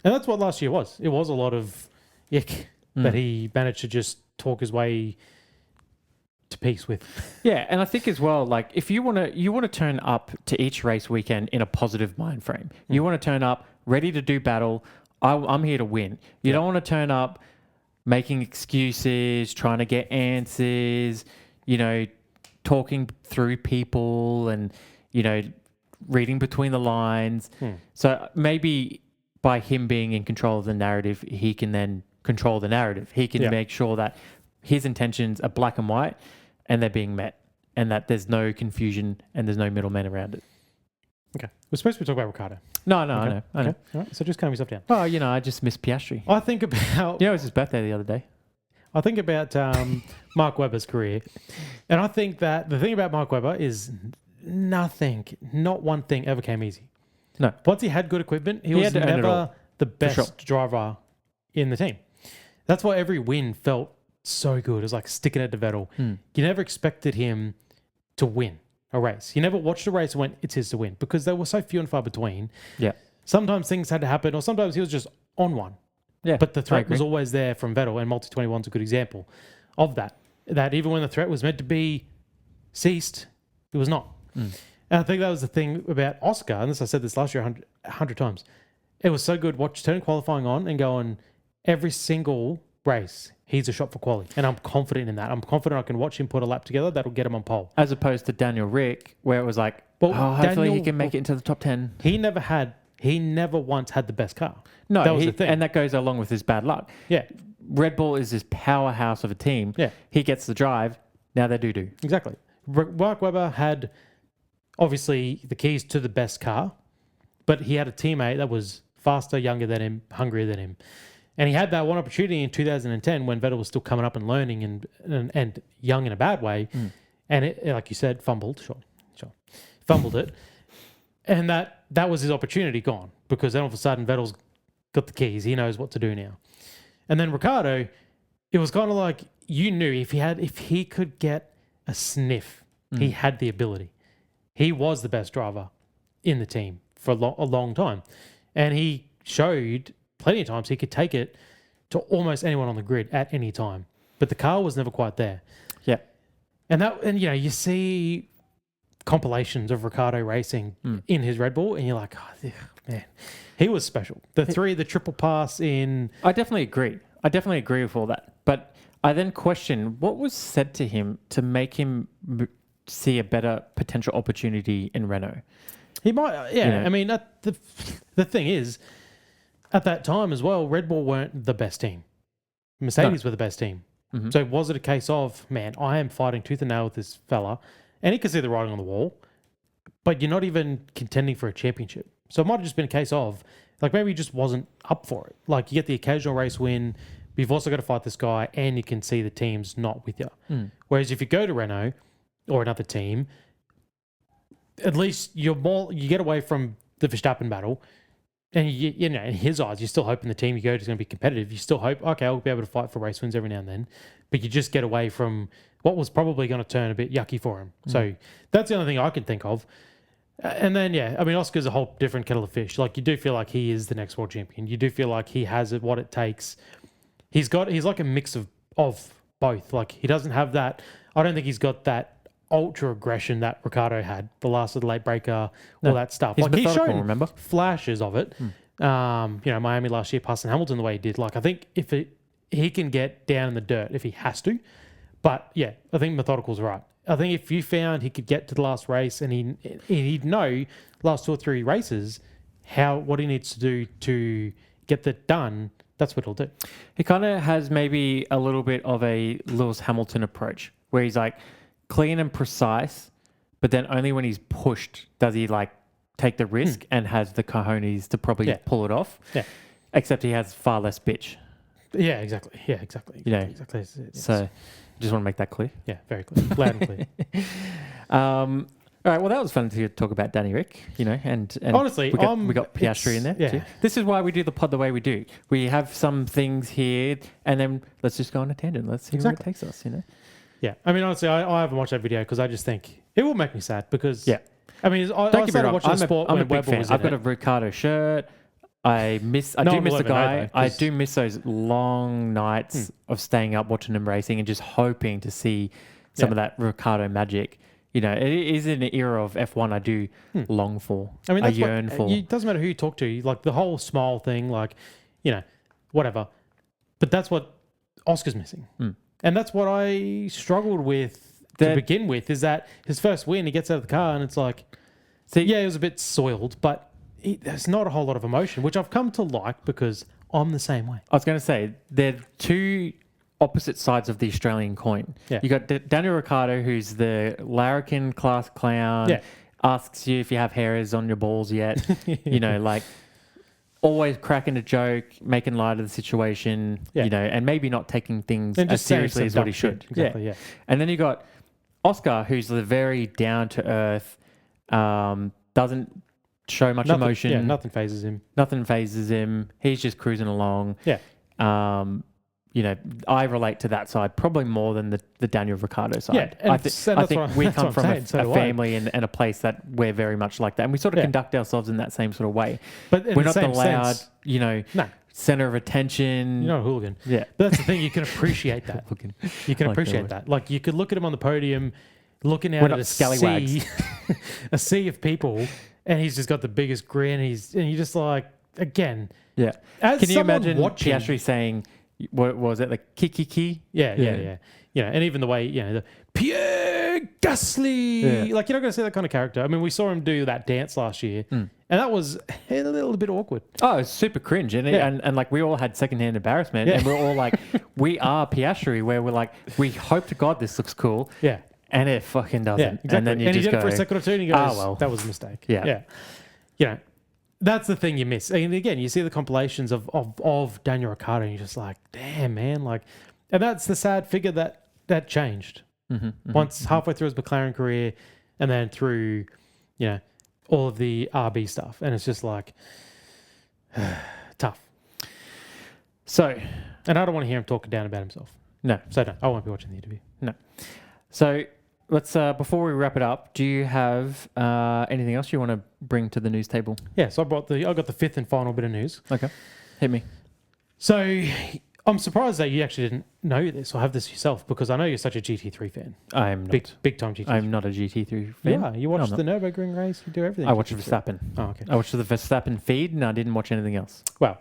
And that's what last year was. It was a lot of ick that he managed to just talk his way, to peace with. Yeah, and I think as well, like if you want to turn up to each race weekend in a positive mind frame. You want to turn up ready to do battle. I'm here to win. You don't want to turn up making excuses, trying to get answers, talking through people and, reading between the lines. So maybe by him being in control of the narrative, he can then control the narrative. He can make sure that his intentions are black and white and they're being met and that there's no confusion and there's no middlemen around it. Okay. We're supposed to be talking about Ricciardo. No, okay. I know. Okay. All right. So just calm yourself down. Oh, I just missed Piastri. I think about... it was his birthday the other day. I think about Mark Webber's career. And I think that the thing about Mark Webber is not one thing ever came easy. No. Once he had good equipment, he was never the best driver in the team. That's why every win felt so good. It was like sticking it to Vettel. You never expected him to win a race. You never watched a race and went, it's his to win, because they were so few and far between. Yeah. Sometimes things had to happen, or sometimes he was just on one. Yeah. But the threat was always there from Vettel, and Multi-21 is a good example of that. That even when the threat was meant to be ceased, it was not. And I think that was the thing about Oscar, and I said this last year 100 times. It was so good turning qualifying on and going every single race, he's a shot for quality. And I'm confident in that. I'm confident I can watch him put a lap together that'll get him on pole. As opposed to Daniel Rick, where it was like, hopefully he can make it into the top 10. He never once had the best car. No, that was the thing. And that goes along with his bad luck. Yeah. Red Bull is this powerhouse of a team. Yeah. He gets the drive. Now they do. Exactly. Mark Webber had obviously the keys to the best car, but he had a teammate that was faster, younger than him, hungrier than him. And he had that one opportunity in 2010 when Vettel was still coming up and learning and young in a bad way. And it, like you said, fumbled. Sure. Fumbled it. And that was his opportunity gone, because then all of a sudden Vettel's got the keys. He knows what to do now. And then Ricciardo, it was kind of like you knew if he could get a sniff, he had the ability. He was the best driver in the team for a long time. And he showed plenty of times he could take it to almost anyone on the grid at any time. But the car was never quite there. Yeah. And you see compilations of Ricciardo racing in his Red Bull, and you're like, oh, man, he was special. The triple pass in... I definitely agree with all that. But I then question what was said to him to make him see a better potential opportunity in Renault. He might, I mean, the thing is, at that time as well, Red Bull weren't the best team. Mercedes were the best team. So was it a case of, man, I am fighting tooth and nail with this fella, and he could see the writing on the wall, but you're not even contending for a championship. So it might have just been a case of, like, maybe he just wasn't up for it. Like, you get the occasional race win, but you've also got to fight this guy, and you can see the team's not with you. Whereas if you go to Renault or another team, at least you get away from the Verstappen battle, and in his eyes, you're still hoping the team you go to is going to be competitive. You still hope, okay, I'll be able to fight for race wins every now and then, but you just get away from what was probably going to turn a bit yucky for him. So that's the only thing I can think of. And then, I mean, Oscar's a whole different kettle of fish. Like, you do feel like he is the next world champion. You do feel like he has what it takes. He's like a mix of both. Like, he doesn't have that. I don't think he's got that ultra aggression that Ricciardo had, the last of the late breaker, all that stuff. He's like, he's shown remember? flashes of it. Miami last year, passing Hamilton the way he did. Like, I think he can get down in the dirt if he has to. But I think methodical's right. I think if you found he could get to the last race and he'd know last 2 or 3 races what he needs to do to get that done, that's what he'll do. He kind of has maybe a little bit of a Lewis Hamilton approach, where he's like clean and precise, but then only when he's pushed does he like take the risk and has the cojones to probably pull it off. Yeah. Except he has far less bitch. Yeah, exactly. Yeah, exactly. Exactly. Yes. So just want to make that clear. Yeah, very clear. Loud and clear. All right, well, that was fun to talk about Danny Rick, and honestly, we got Piastri in there too. This is why we do the pod the way we do. We have some things here, and then let's just go on a tangent. Let's see where it takes us, Yeah, I mean, honestly, I haven't watched that video because I just think it will make me sad because, I mean, I started watching the sport when Webber was in I've got a Ricciardo shirt. I do miss the guy. I do miss those long nights of staying up watching him racing and just hoping to see some of that Ricciardo magic. You know, it is an era of F1 I do long for. I mean, I that's yearn for. It doesn't matter who you talk to. Like the whole smile thing, like, you know, whatever. But that's what Oscar's missing. And that's what I struggled with to begin with, is that his first win, he gets out of the car and it's like, yeah, it was a bit soiled, but there's not a whole lot of emotion, which I've come to like because I'm the same way. I was going to say, they're two opposite sides of the Australian coin. Yeah. You got Daniel Ricciardo, who's the larrikin class clown, asks you if you have hairs on your balls yet, you know, like always cracking a joke, making light of the situation, you know, and maybe not taking things as seriously as what he should. Exactly, yeah. And then you got Oscar, who's the very down to earth, doesn't show much emotion. Yeah, nothing phases him. Nothing phases him. He's just cruising along. Yeah. You know, I relate to that side probably more than the Daniel Ricciardo side. Yeah, and I think we come from a family and a place that we're very much like that. And we sort of conduct ourselves in that same sort of way. But we're not the loud, you know, center of attention. You're not a hooligan. Yeah. But that's the thing. You can appreciate that. You can appreciate that. Like, you could look at him on the podium, looking out at a sea of people, and he's just got the biggest grin. And you're just like, again. Yeah. Can you imagine Piastri saying, what was it, like kiki? Yeah. You know, and even the way, you know, the Pierre Gasly, like, you're not going to see that kind of character. I mean, we saw him do that dance last year, and that was a little bit awkward. Oh, it's super cringe, and like we all had secondhand embarrassment, and we're all like, we are Piastri, where we're like, we hope to God this looks cool, and it fucking doesn't. Yeah, exactly. And then you just he did it for a second or two, and he goes, well, that was a mistake. Yeah. You know, that's the thing you miss. And again, you see the compilations of Daniel Ricciardo, and you're just like, damn, man. Like, and that's the sad figure that changed. Once halfway through his McLaren career, and then through, you know, all of the RB stuff. And it's just like, tough. So, and I don't want to hear him talking down about himself. No. So no, I won't be watching the interview. No. So let's, before we wrap it up, do you have anything else you want to bring to the news table? Yeah, so I got the fifth and final bit of news. Okay. Hit me. So I'm surprised that you actually didn't know this or have this yourself, because I know you're such a GT3 fan. I'm not. Big time GT3. I'm not a GT3 fan. Yeah, you watch the Nürburgring race, you do everything. I watched Verstappen. Oh, okay. I watched the Verstappen feed, and I didn't watch anything else. Well,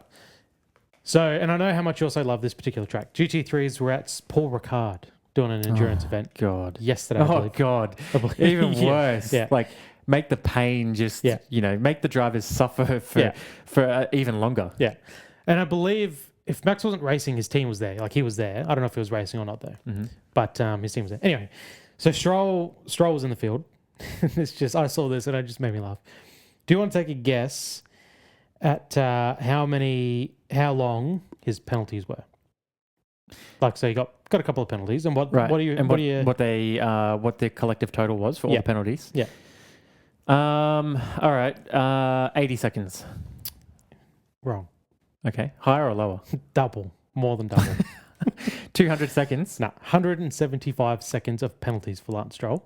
so, and I know how much you also love this particular track. GT3s were at Paul Ricard doing an endurance event. God. Yesterday, I believe. God. Even worse. Yeah. Like, make the pain just, you know, make the drivers suffer for even longer. Yeah. And I believe if Max wasn't racing, his team was there. Like, he was there. I don't know if he was racing or not, though. But his team was there. Anyway, so Stroll was in the field. It's just, I saw this and it just made me laugh. Do you want to take a guess at how long his penalties were? Like, so you got a couple of penalties, and what the collective total was for all the penalties? Yeah. All right. 80 seconds. Wrong. Okay. Higher or lower? Double. More than double. 200 seconds. No, 175 seconds of penalties for Lance Stroll.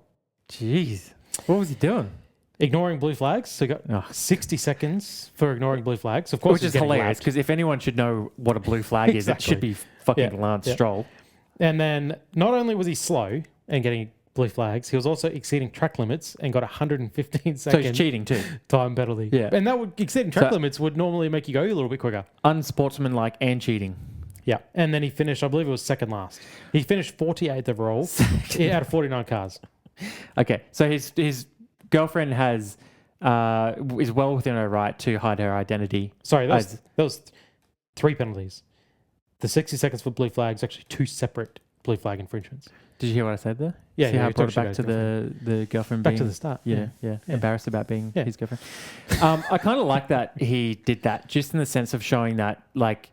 Jeez. What was he doing? Ignoring blue flags. So he got 60 seconds for ignoring blue flags. Of course, which is hilarious, because if anyone should know what a blue flag is, it should be fucking Lance Stroll. And then not only was he slow and getting blue flags, he was also exceeding track limits and got 115 seconds. So he's cheating too. Time penalty. Yeah. And that would, exceeding track limits would normally make you go a little bit quicker. Unsportsmanlike and cheating. Yeah. And then he finished, I believe it was second last. He finished 48th overall out of 49 cars. Okay. So his girlfriend is well within her right to hide her identity. Sorry, that was 3 penalties. The 60 seconds for blue flags, actually 2 separate blue flag infringements. Did you hear what I said there? Yeah. See how I brought it back to the girlfriend back to the start. Yeah. Embarrassed about being his girlfriend. I kind of like that he did that, just in the sense of showing that, like,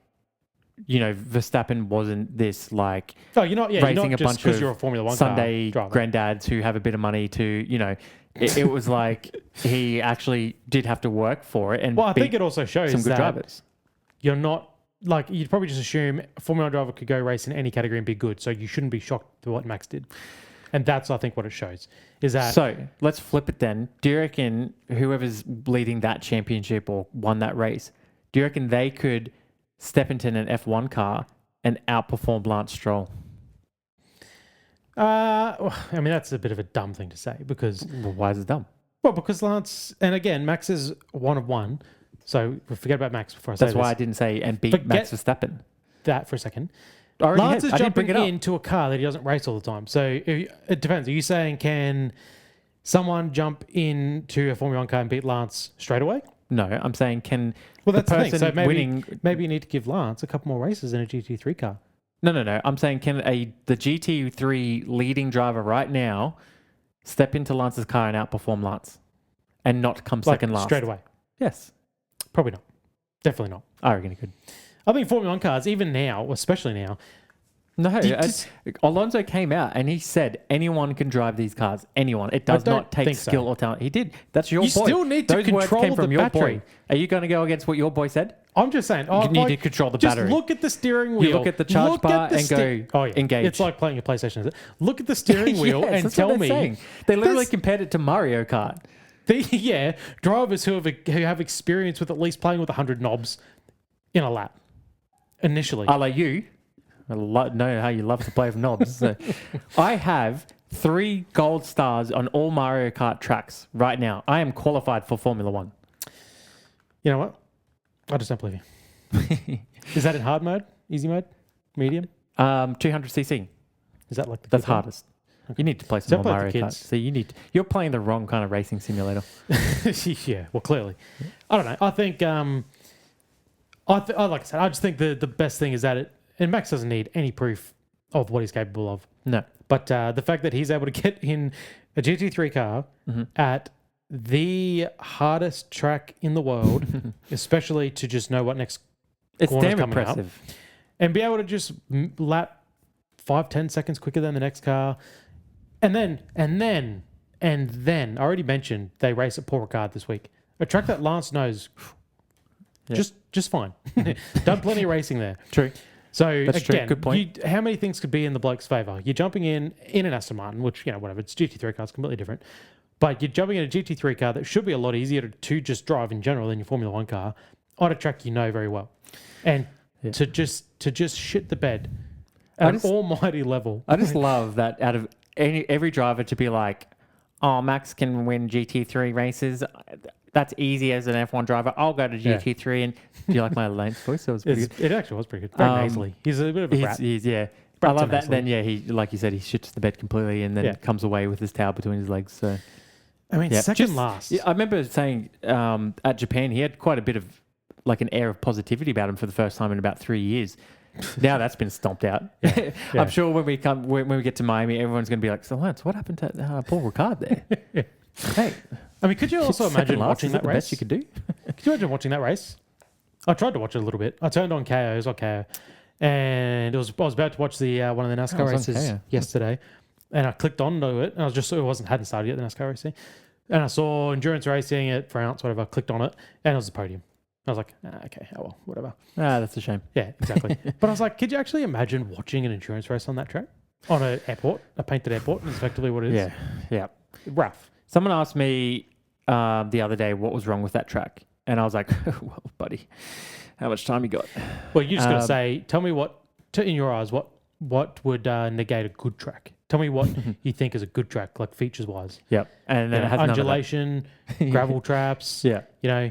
you know, Verstappen wasn't this, like, racing a bunch of you're a Formula 1 Sunday granddads who have a bit of money to, you know, it was like he actually did have to work for it. And I think it also shows some good that drivers. You're not, like, you'd probably just assume a Formula 1 driver could go race in any category and be good, so you shouldn't be shocked to what Max did. And that's, I think, what it shows. Is that... So, let's flip it then. Do you reckon whoever's leading that championship or won that race, do you reckon they could step into an F1 car and outperform Lance Stroll? I mean, that's a bit of a dumb thing to say because, Well, why is it dumb? well, because Lance, and again, Max is 1 of 1. So forget about Max before I say That's why I this. didn't say and beat Max Verstappen. That for a second. Already Lance had. is I didn't jumping bring it up. into a car that he doesn't race all the time. So it depends. Are you saying can someone jump into a Formula 1 car and beat Lance straight away? No, I'm saying can Well, that's the the person thing. So winning... maybe you need to give Lance a couple more races in a GT3 car. No. I'm saying can the GT3 leading driver right now step into Lance's car and outperform Lance and not come second last? Straight away. Yes. Probably not. Definitely not. I reckon he could. I think Formula 1 cars, even now, especially now, No, Alonso came out and he said anyone can drive these cars. Anyone. It does don't not take think so. skill or talent. He did. That's your You boy. still need to Those words control came from the your battery. boy. Are you going to go against what your boy said? I'm just saying. You need to control the just battery. look at the steering wheel. You look at the charge bar and go engage. It's like playing a PlayStation. Is it? Look at the steering wheel Yes, and that's tell what they're me. saying. They literally There's- compared it to Mario Kart. Drivers who have experience with at least playing with 100 knobs in a lap initially. I like you. I know how you love to play with knobs. So. I have 3 gold stars on all Mario Kart tracks right now. I am qualified for Formula 1. You know what? I just don't believe you. Is that in hard mode? Easy mode? Medium? 200cc. Is that like the That's good one? hardest. You need to play Don't some more play with Mario the Kart. kids. So you're playing the wrong kind of racing simulator. Yeah, well, clearly. I don't know. I think, like I said, I just think the best thing is that and Max doesn't need any proof of what he's capable of. No. But the fact that he's able to get in a GT3 car at the hardest track in the world, especially to just know what next It's corner's damn coming up, impressive. and be able to just lap 5-10 seconds quicker than the next car. And then, I already mentioned they race at Paul Ricard this week. A track that Lance knows just fine. Done plenty of racing there. True. So That's true. again, Good point. how many things could be in the bloke's favour? You're jumping in an Aston Martin, which, whatever, it's GT3 car, it's completely different. But you're jumping in a GT3 car that should be a lot easier to just drive in general than your Formula 1 car on a track you know very well. And to just shit the bed at an almighty level. I just love that out of every driver to be like, oh, Max can win GT3 races. That's easy as an F1 driver. I'll go to GT3. And do you like my Lance voice? That was pretty good. It actually was pretty good. Very nasally. He's a bit of a brat. I love that. Then, he, like you said, he shits the bed completely and then comes away with his tail between his legs. So, I mean, second last. Yeah, I remember saying at Japan, he had quite a bit of like an air of positivity about him for the first time in about 3 years. Now that's been stomped out. Yeah. I'm sure when we get to Miami, everyone's going to be like, "So Lance, what happened to Paul Ricard there?" Hey, I mean, could you also imagine watching that the race? best you could do? Could you imagine watching that race? I tried to watch it a little bit. I turned on KO. It was on KO, and I was about to watch the one of the NASCAR races yesterday, and I clicked onto it, and I was just hadn't started yet the NASCAR racing, and I saw endurance racing at France, whatever. I clicked on it, and it was the podium. I was like, okay, oh well, whatever. That's a shame. Yeah, exactly. But I was like, could you actually imagine watching an endurance race on that track? On an airport, a painted airport, is effectively what it is. Yeah. Rough. Someone asked me the other day what was wrong with that track, and I was like, "Well, buddy, how much time you got?" Well, you just got to say, tell me what, in your eyes, what would negate a good track? Tell me what you think is a good track, like features wise. Yep, and then it has undulation, gravel traps. Yeah,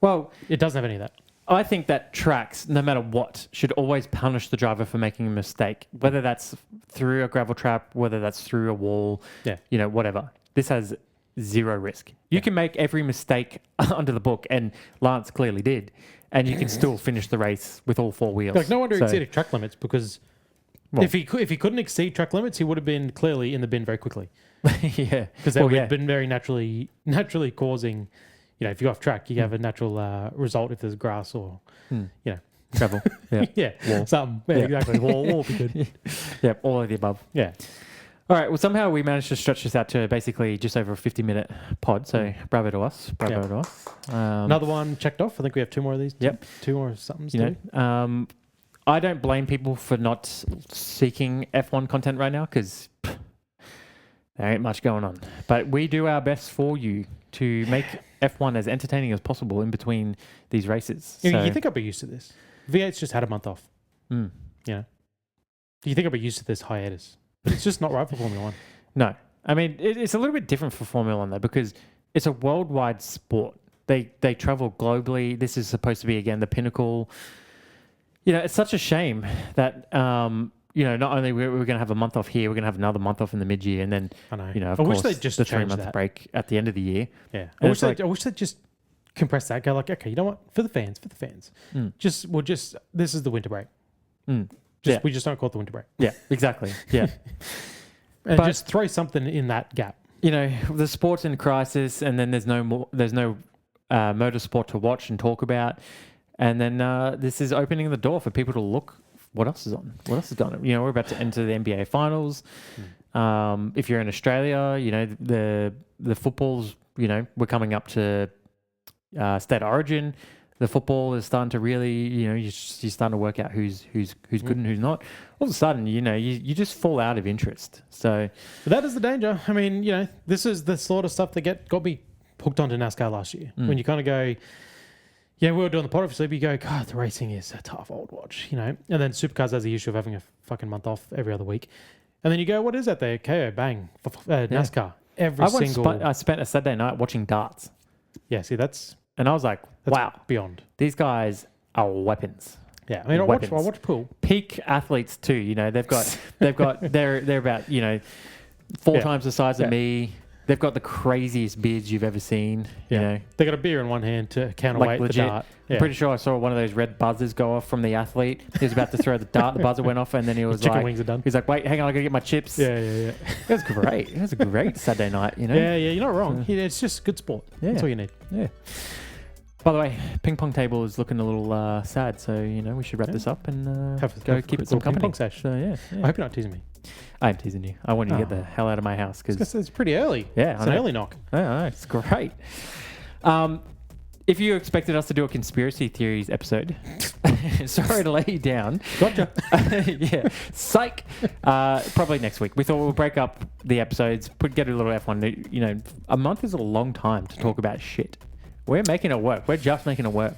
well, it doesn't have any of that. I think that tracks, no matter what, should always punish the driver for making a mistake, whether that's through a gravel trap, whether that's through a wall, whatever. This has zero risk. You can make every mistake under the book, and Lance clearly did, and you can still finish the race with all 4 wheels. Like, no wonder he exceeded track limits, because if he couldn't exceed track limits, he would have been clearly in the bin very quickly. Yeah, because they would have been very naturally causing. If you go off track, you have a natural result if there's grass or, gravel. Yeah, wall. Something. Yeah, exactly. Wall would be good. Yep, all of the above. Yeah. All right. Well, somehow we managed to stretch this out to basically just over a 50-minute pod. So bravo to us. Bravo to us. Another one checked off. I think we have 2 more of these. Yep. 2 more something. I don't blame people for not seeking F1 content right now because there ain't much going on. But we do our best for you to make F1 as entertaining as possible in between these races. You think I'd be used to this? V8's just had a month off. Do you think I'd be used to this hiatus? But it's just not right for Formula One. No. I mean, it's a little bit different for Formula One, though, because it's a worldwide sport. They travel globally. This is supposed to be, again, the pinnacle. You know, it's such a shame that, you know, not only we're going to have a month off here, we're going to have another month off in the mid-year, and then, I know. you know, of I course, wish they'd just the change 3-month that. break at the end of the year. Yeah. And I wish they'd just compress that. Go like, okay, you know what? For the fans. This is the winter break. We just don't call it the winter break. Yeah, exactly. Yeah. And just throw something in that gap. You know, the sport's in crisis, and then there's no motorsport to watch and talk about. And then this is opening the door for people to look what else is on. What else is going on? You know, we're about to enter the NBA finals. If you're in Australia, you know, the football's, you know, we're coming up to state origin. The football is starting to really, you know, you're starting to work out who's good and who's not. All of a sudden, you know, you just fall out of interest. So but that is the danger. I mean, you know, this is the sort of stuff that got me hooked onto NASCAR last year. When you kind of go, yeah, we were doing the pod obviously, but you go, God, the racing is a tough old watch, you know. And then Supercars has the issue of having a fucking month off every other week. And then you go, what is that there? KO, bang, NASCAR. I spent a Saturday night watching darts. Yeah, see, and I was like, wow, beyond. These guys are weapons. Yeah, I mean, I watch pool. Peak athletes too. You know, they're about, you know, 4 times the size of me. They've got the craziest beards you've ever seen. Yeah. You know, they got a beer in one hand to counterweight the dart. I'm pretty sure I saw one of those red buzzers go off from the athlete. He was about to throw the dart. The buzzer went off, and then he was chicken like, wings are done. He's like, wait, hang on, I gotta get my chips. Yeah. It was great. It was a great Saturday night. You know. Yeah, you're not wrong. It's just good sport. Yeah. That's all you need. Yeah. By the way, ping pong table is looking a little sad, so you know we should wrap this up and go keep it some company. Ping pong sesh. So yeah, I hope you're not teasing me. I am teasing you. I want you to get the hell out of my house because it's pretty early. Yeah, it's an early knock. Yeah, it's great. If you expected us to do a conspiracy theories episode, sorry to let you down. Gotcha. Yeah, psych. Probably next week. We thought we'll break up the episodes, get a little F1. You know, a month is a long time to talk about shit. We're making it work. We're just making it work.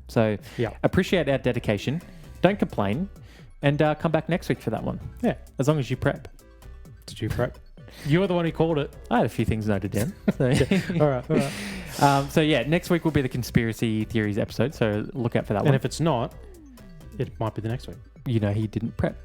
So appreciate our dedication. Don't complain. And come back next week for that one. Yeah. As long as you prep. Did you prep? You were the one who called it. I had a few things noted down. So. All right. So yeah, next week will be the conspiracy theories episode. So look out for that one. And if it's not, it might be the next week. You know he didn't prep.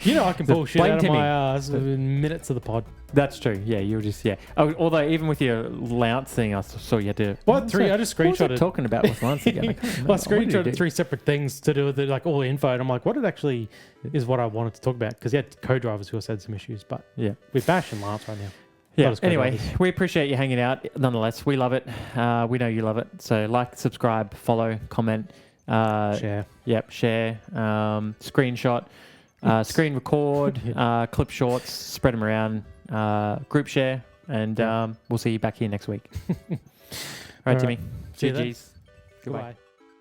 You know I can pull shit out of my ass in minutes of the pod. That's true. Yeah, you were just Oh, although even with your Lance thing, I saw you had to. What three? I just screenshotted. What was I talking about with Lance again? I screenshotted 3 separate things to do with like all the info, and I'm like, what it actually is what I wanted to talk about because he had co-drivers who had some issues, but we're bashing Lance right now. Yeah. Anyway, we appreciate you hanging out. Nonetheless, we love it. We know you love it. So like, subscribe, follow, comment. Share. Yep, share. Screenshot. Screen record. Clip shorts. Spread them around. Group share. And we'll see you back here next week. All right, Timmy. See you GG's. Goodbye.